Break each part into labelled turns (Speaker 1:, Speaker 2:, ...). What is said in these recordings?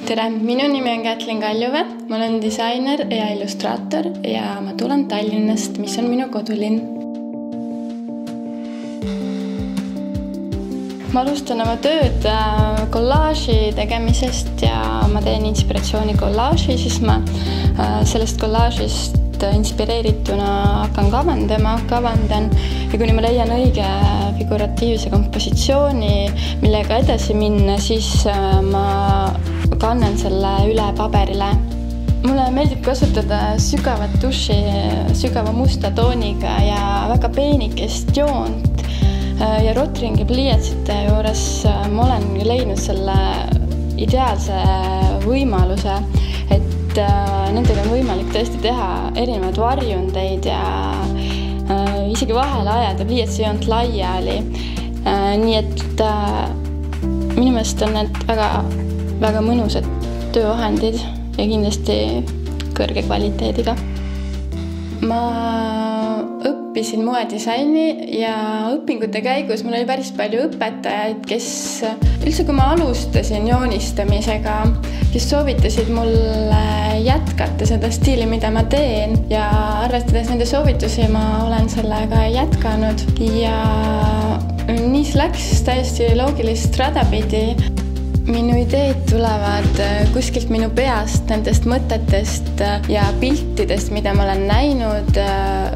Speaker 1: Tere, minu nimi on Kätlin Kaljuvee, ma olen disainer ja illustraator ja ma tulen Tallinnast, mis on minu kodulinn. Ma alustan oma tööd kollaaži tegemisest ja ma teen inspiratsiooni kollaaži, siis ma sellest kollaažist inspireerituna hakkan kavandan ja kuni ma leian õige figuratiivse kompositsiooni, millega edasi minna, siis ma kannen selle üle paberile. Mulle meeldib kasutada sügavat tuši sügava musta tooniga ja väga peenikest joont ja Rotringi pliiatsite juures ma olen leidnud selle ideaalse võimaluse, et nendega on võimalik tõesti teha erinevaid varjundeid ja isegi vahele ajada pliiatsijoont laiali. Nii et minu meelest on need väga mõnusad töövahendid ja kindlasti kõrge kvaliteediga. Ma õppisin moedisaini ja õpingute käigus mul oli päris palju õpetajaid, kes üldse kui ma alustasin joonistamisega, kes soovitasid mulle jätkata seda stiili, mida ma teen ja arvestades nende soovitusi ma olen sellega jätkanud ja nii see läks täiesti loogilist rada pidi. Minu ideed tulevad kuskilt minu peast, nendest mõtetest ja piltidest, mida ma olen näinud,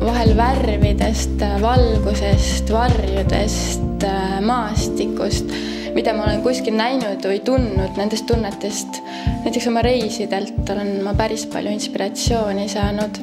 Speaker 1: vahel värvidest, valgusest, varjudest, maastikust, mida ma olen kuskil näinud või tundnud nendest tunnetest. Näiteks oma reisidelt olen ma päris palju inspiratsiooni saanud.